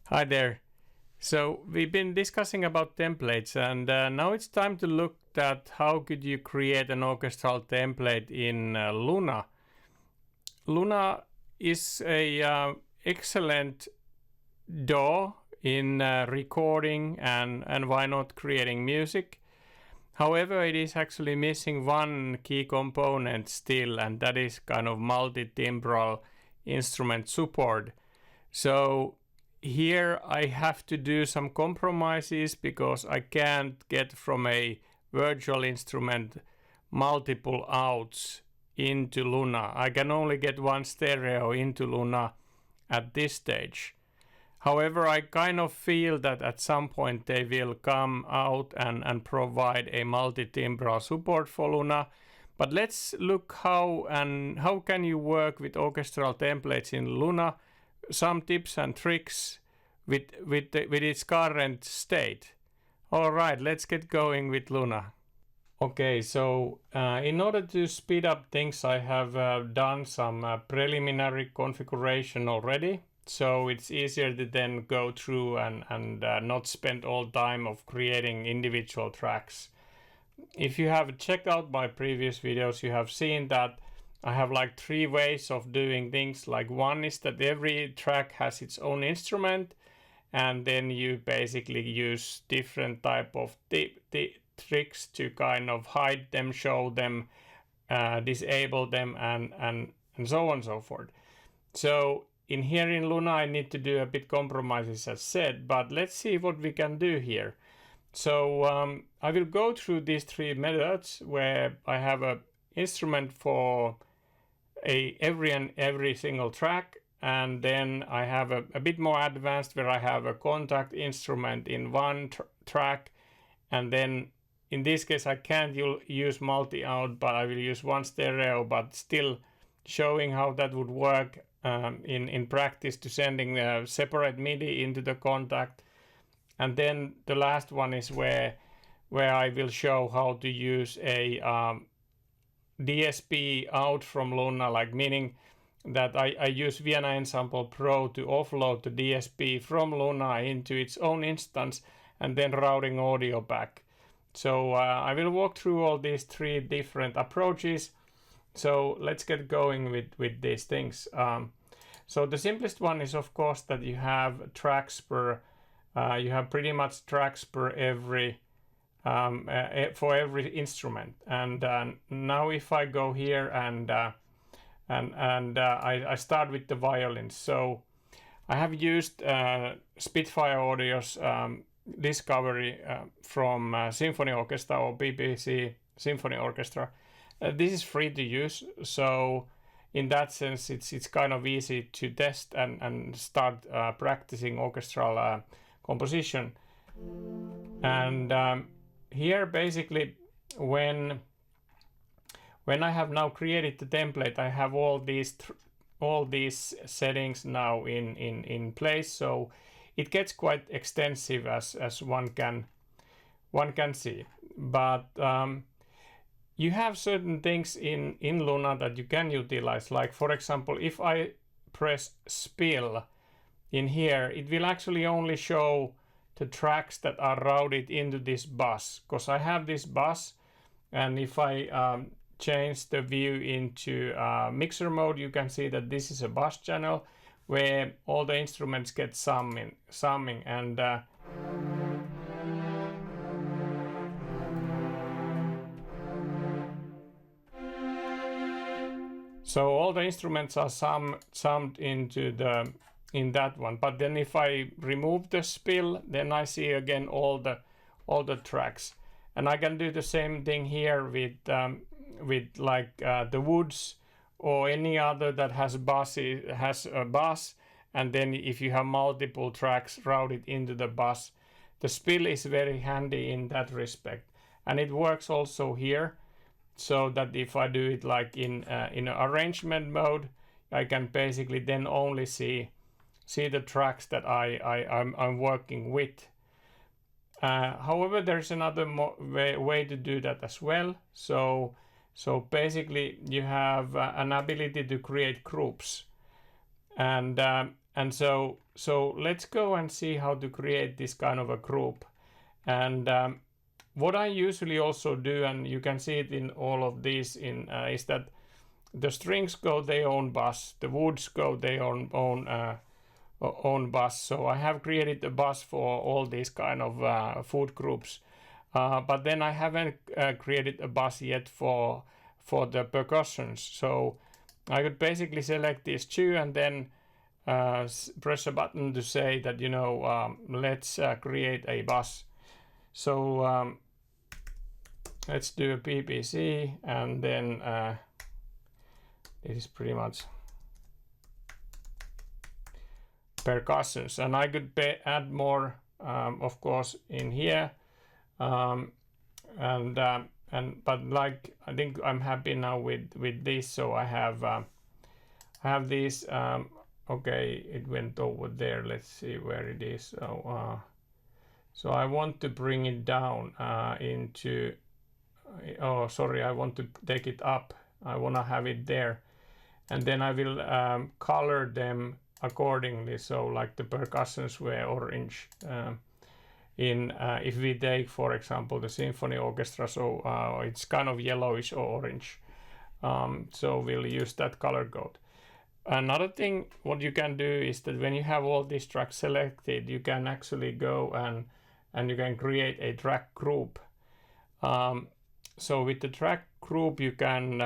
Hi there. So we've been discussing about templates, and now it's time to look at how could you create an orchestral template in Luna. Luna is a excellent DAW in recording and why not creating music. However, it is actually missing one key component still, and that is kind of multi-timbral instrument support. So here I have to do some compromises because I can't get from a virtual instrument multiple outs into Luna. I can only get one stereo into Luna at this stage. However, I kind of feel that at some point they will come out and provide a multi-timbral support for Luna. But let's look how can you work with orchestral templates in Luna. Some tips and tricks with its current state. All right, let's get going with Luna. Okay, so in order to speed up things, I have done some preliminary configuration already. So it's easier to then go through and not spend all time of creating individual tracks. If you have checked out my previous videos, you have seen that I have like 3 ways of doing things. Like one is that every track has its own instrument, and then you basically use different type of tricks to kind of hide them, show them, disable them, and so on and so forth. So in here in Luna I need to do a bit compromises as said, but let's see what we can do here. So I will go through these 3 methods where I have an instrument for every single track, and then I have a bit more advanced where I have a contact instrument in one track, and then in this case I can't use multi-out, but I will use one stereo, but still showing how that would work in practice to sending a separate MIDI into the contact. And then the last one is where I will show how to use a DSP out from Luna, like meaning that I use Vienna Ensemble Pro to offload the DSP from Luna into its own instance and then routing audio back. So I will walk through all these 3 different approaches. So let's get going with these things. So the simplest one is of course that you have tracks per, you have pretty much tracks per every for every instrument. And now if I go here and I start with the violins. So I have used Spitfire Audio's Discovery from Symphony Orchestra or BBC Symphony Orchestra. This is free to use, so in that sense it's kind of easy to test and start practicing orchestral composition. And here basically when I have now created the template, I have all these settings now in place, so it gets quite extensive as one can see. But you have certain things in Luna that you can utilize, like for example if I press spill in here, it will actually only show the tracks that are routed into this bus, because I have this bus, and if I change the view into mixer mode, you can see that this is a bus channel where all the instruments get summing and so all the instruments are summed into in that one. But then if I remove the spill, then I see again all the tracks, and I can do the same thing here with like the Woods or any other that has a bus, and then if you have multiple tracks routed into the bus, the spill is very handy in that respect. And it works also here, so that if I do it like in arrangement mode, I can basically then only see the tracks that I'm working with. However, there's another way to do that as well. So basically you have an ability to create groups, and so let's go and see how to create this kind of a group. And what I usually also do, and you can see it in all of these, is that the strings go their own bus, the woods go their own bus. So I have created a bus for all these kind of food groups, but then I haven't created a bus yet for the percussions. So I could basically select these two and then press a button to say that, you know, let's create a bus. So let's do a BBC, and then this is pretty much percussions, and I could add more, of course, in here, but like I think I'm happy now with this. So I have these. Okay, it went over there. Let's see where it is. So I want to bring it down into. Oh, sorry, I want to take it up. I want to have it there, and then I will color them accordingly. So like the percussions were orange. If we take, for example, the symphony orchestra, so it's kind of yellowish or orange. So we'll use that color code. Another thing what you can do is that when you have all these tracks selected, you can actually go and you can create a track group. So with the track group, you can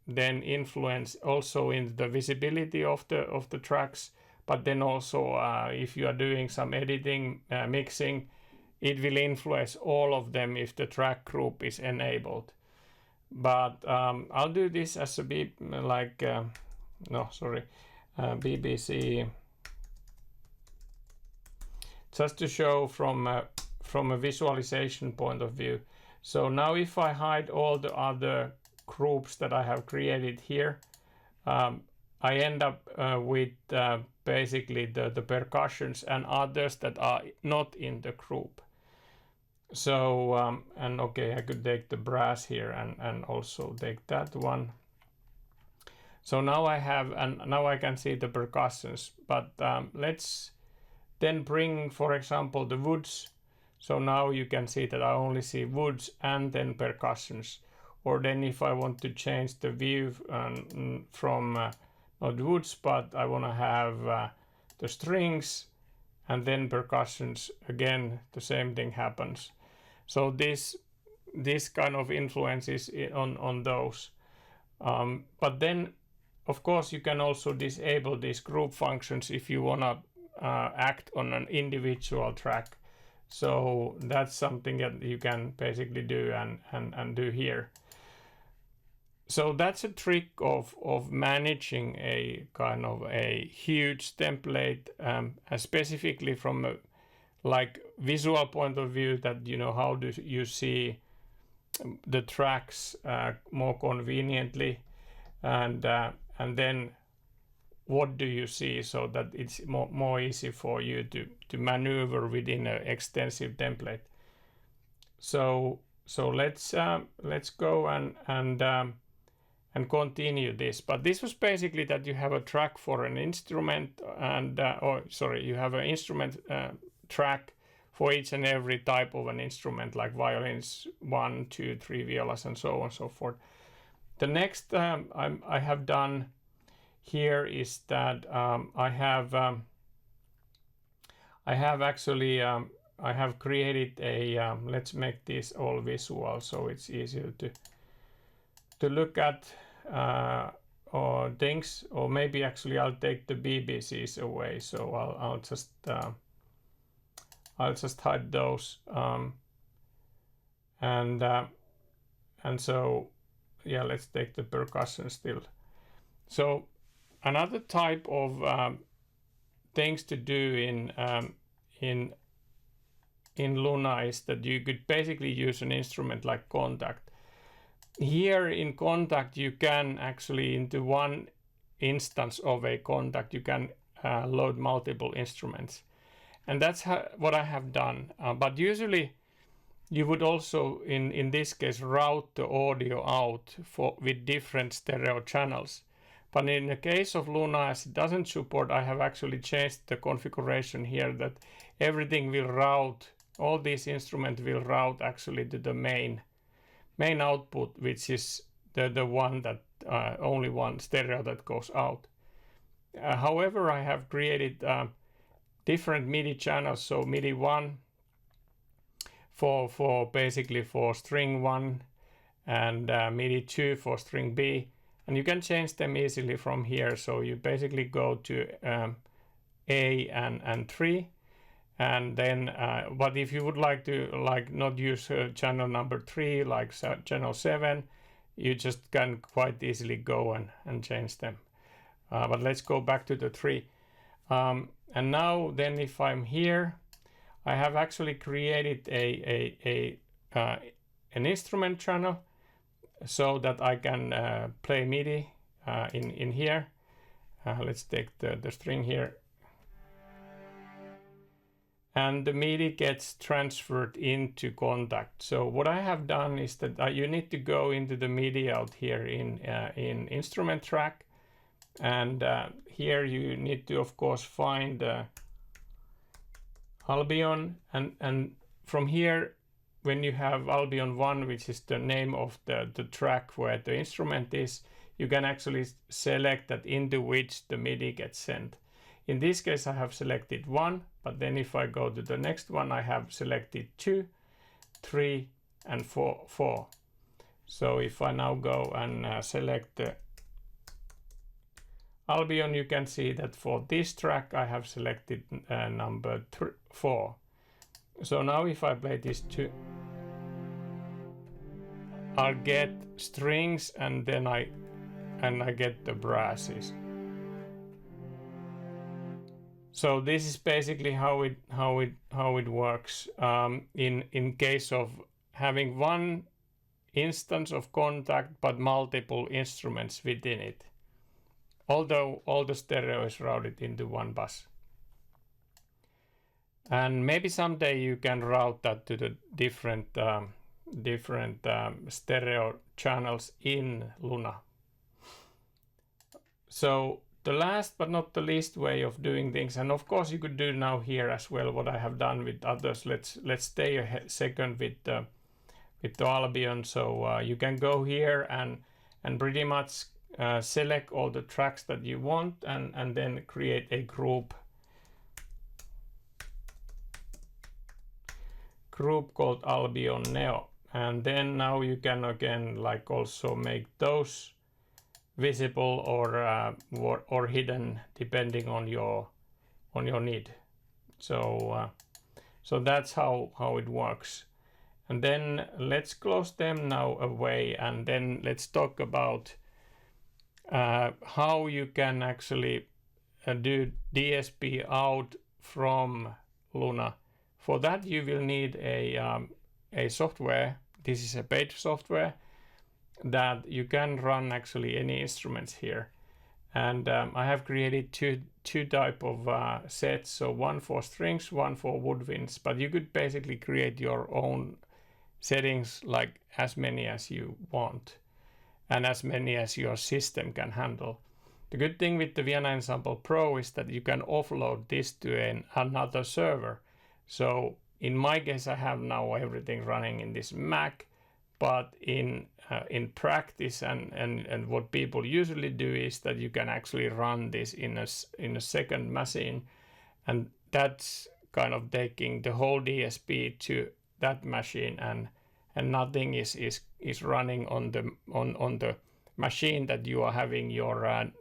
then influence also in the visibility of the tracks, but then also if you are doing some editing, mixing, it will influence all of them if the track group is enabled. But I'll do this as a BBC, just to show from a visualization point of view. So now if I hide all the other groups that I have created here, I end up with basically the percussions and others that are not in the group. So and okay, I could take the brass here and also take that one. So now I have, and now I can see the percussions, but let's then bring, for example, the woods. So now you can see that I only see woods and then percussions. Or then if I want to change the view from not woods, but I want to have the strings and then percussions, again the same thing happens. So this kind of influences on those. But then of course you can also disable these group functions if you want to act on an individual track. So that's something that you can basically do and do here. So that's a trick of managing a kind of a huge template, specifically from a like visual point of view, that you know how do you see the tracks more conveniently, and then what do you see, so that it's more easy for you to maneuver within an extensive template. So let's go and continue this. But this was basically that you have a track for an instrument, and you have an instrument track for each and every type of an instrument, like violins, 1, 2, 3 violas, and so on and so forth. The next I have done here is that I have created a let's make this all visual so it's easier to look at or things, or maybe actually I'll take the BBCs away, so I'll just hide those, and so yeah, let's take the percussion still. So another type of things to do in Luna is that you could basically use an instrument like Kontakt. Here in Kontakt you can actually, into one instance of a Kontakt, you can load multiple instruments, and that's what I have done. But usually you would also in this case route the audio out with different stereo channels. But in the case of Luna, as it doesn't support, I have actually changed the configuration here that everything will route, all these instruments will route actually to the main output, which is the one that only one stereo that goes out. However, I have created different MIDI channels, so MIDI 1 for basically for string 1 and MIDI 2 for string B, and you can change them easily from here. So you basically go to A and 3, and then but if you would like to not use channel number 3 like channel 7, you just can quite easily go and change them. But let's go back to the 3. And now then if I'm here, I have actually created an instrument channel so that I can play MIDI in here. Let's take the string here. And the MIDI gets transferred into Kontakt. So what I have done is that you need to go into the MIDI out here in instrument track, and here you need to of course find Albion, and from here, when you have Albion 1, which is the name of the track where the instrument is, you can actually select that into which the MIDI gets sent. In this case, I have selected 1, but then if I go to the next one, I have selected 2, 3, and 4. So if I now go and select the Albion, you can see that for this track, I have selected number 4. So now if I play this 2, I'll get strings, and then I get the brasses. So this is basically how it works in case of having one instance of Kontakt but multiple instruments within it, although all the stereo is routed into one bus. And maybe someday you can route that to the different stereo channels in Luna. So the last but not the least way of doing things, and of course you could do now here as well what I have done with others. Let's stay a second with the Albion. So you can go here and pretty much select all the tracks that you want, and then create a group called Albion Neo. And then now you can again like also make those visible or hidden depending on your need. So so that's how it works. And then let's close them now away, and then let's talk about how you can actually do DSP out from Luna. For that you will need a software. This is a paid software that you can run actually any instruments here. And I have created two type of sets, so one for strings, one for woodwinds, but you could basically create your own settings, like as many as you want and as many as your system can handle. The good thing with the Vienna Ensemble Pro is that you can offload this to another server. So in my case, I have now everything running in this Mac, but in practice and what people usually do is that you can actually run this in a second machine, and that's kind of taking the whole DSP to that machine, and nothing is running on the machine that you are having your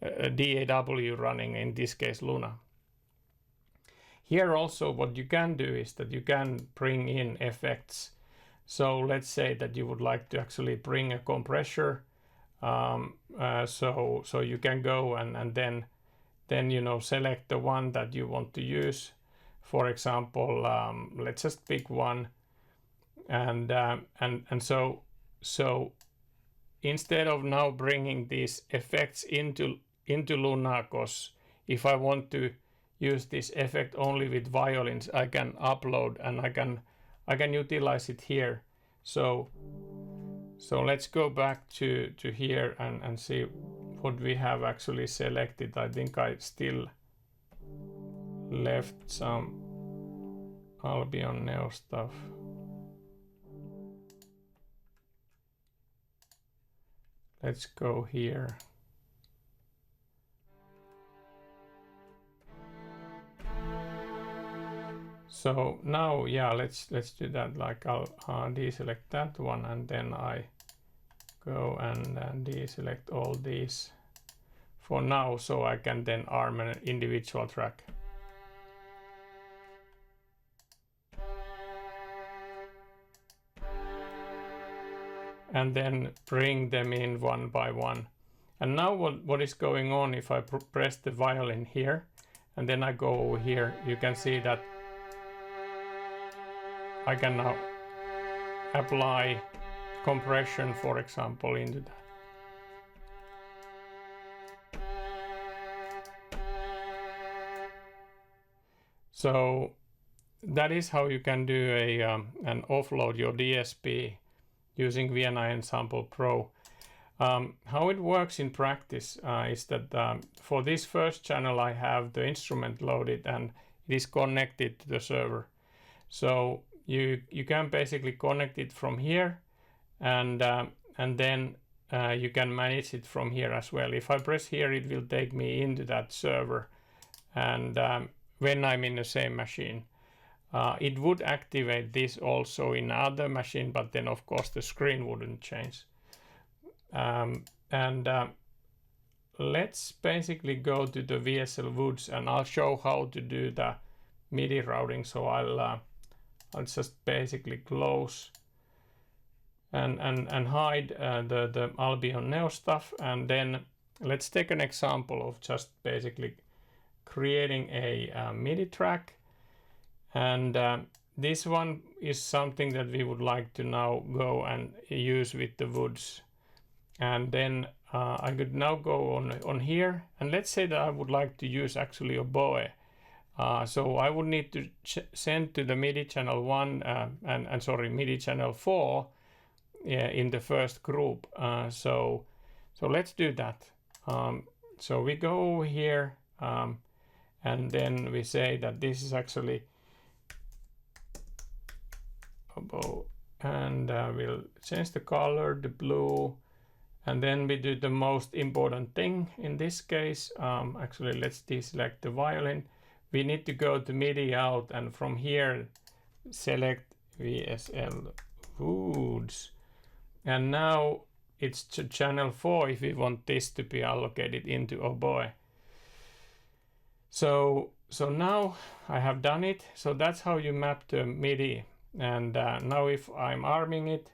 DAW running, in this case Luna. Here also what you can do is that you can bring in effects. So let's say that you would like to actually bring a compressor, so you can go and then select the one that you want to use. For example, let's just pick one, and so instead of now bringing these effects into Luna, because if I want to use this effect only with violins, I can upload and I can utilize it here. So let's go back to here and see what we have actually selected. I think I still left some Albion Neo stuff. Let's go here. So now, yeah, let's do that. Like I'll deselect that one, and then I go and deselect all these for now, so I can then arm an individual track. And then bring them in one by one. And now what is going on if I press the violin here and then I go over here, you can see that I can now apply compression, for example, into that. So that is how you can do an offload your DSP using Vienna Ensemble Pro. How it works in practice is that for this first channel I have the instrument loaded and it is connected to the server. So you can basically connect it from here, and then you can manage it from here as well. If I press here, it will take me into that server, and when I'm in the same machine. It would activate this also in other machine, but then of course the screen wouldn't change. Let's basically go to the VSL Woods, and I'll show how to do the MIDI routing. So I'll just basically close and hide the Albion Neo stuff, and then let's take an example of just basically creating a MIDI track. And this one is something that we would like to now go and use with the woods. And then I could now go on here, and let's say that I would like to use actually oboe. So I would need to send to the MIDI channel 1 and sorry, MIDI channel 4 in the first group. So let's do that. So we go here, and then we say that this is actually oboe, and we'll change the color to blue, and then we do the most important thing in this case. Actually, let's deselect the violin. We need to go to MIDI out, and from here select VSL Woods, and now it's channel 4 if we want this to be allocated into oboe. So now I have done it. So that's how you map the MIDI. And now if I'm arming it,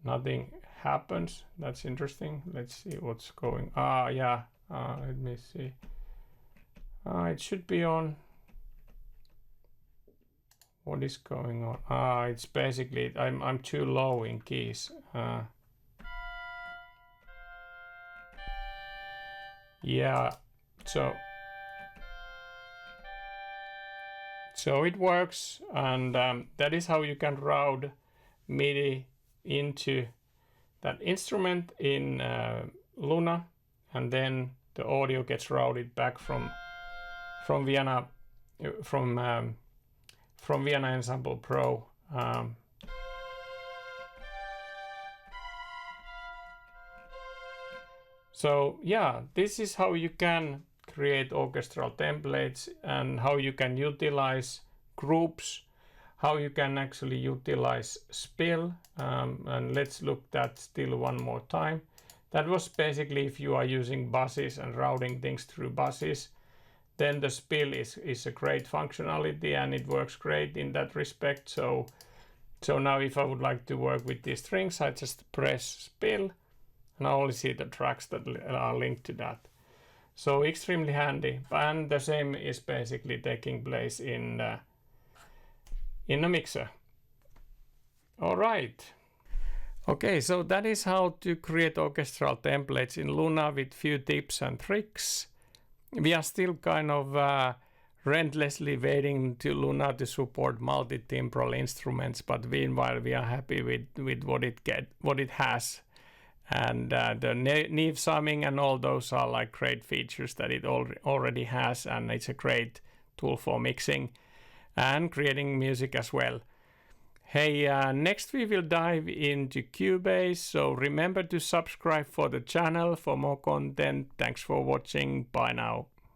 nothing happens. That's interesting. Let's see what's going. Yeah. Let me see. It should be on. What is going on? It's basically I'm too low in keys. Yeah. So it works, and that is how you can route MIDI into that instrument in Luna, and then the audio gets routed back from Vienna Ensemble Pro. So yeah, this is how you can create orchestral templates, and how you can utilize groups, how you can actually utilize spill, and let's look that still one more time. That was basically if you are using buses and routing things through buses, then the spill is a great functionality, and it works great in that respect. So now if I would like to work with these strings, I just press spill, and I only see the tracks that are linked to that. So extremely handy, and the same is basically taking place in a mixer. All right. Okay, so that is how to create orchestral templates in Luna with few tips and tricks. We are still kind of relentlessly waiting to Luna to support multi-timbral instruments, but meanwhile we are happy with what it has. And the Neve summing and all those are like great features that it already has, and it's a great tool for mixing and creating music as well. Hey, next we will dive into Cubase, so remember to subscribe for the channel for more content. Thanks for watching. Bye now.